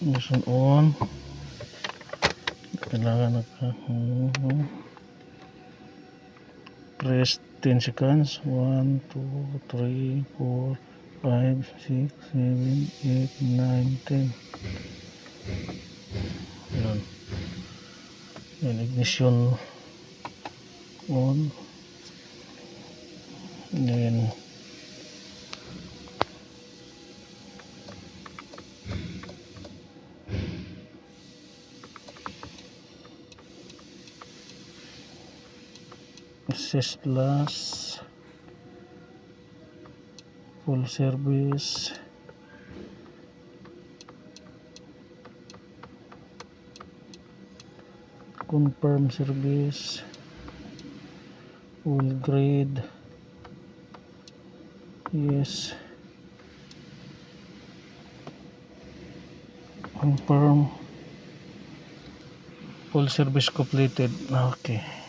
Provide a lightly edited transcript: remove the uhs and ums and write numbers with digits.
ignition on. Kailangan press 10 seconds. 1, 2, 3, 4, 5, 6, 7, 8, 9, 10. Yan, ignition on. Then access plus, full service, confirm service, full grade, yes, confirm, full service completed. Okay.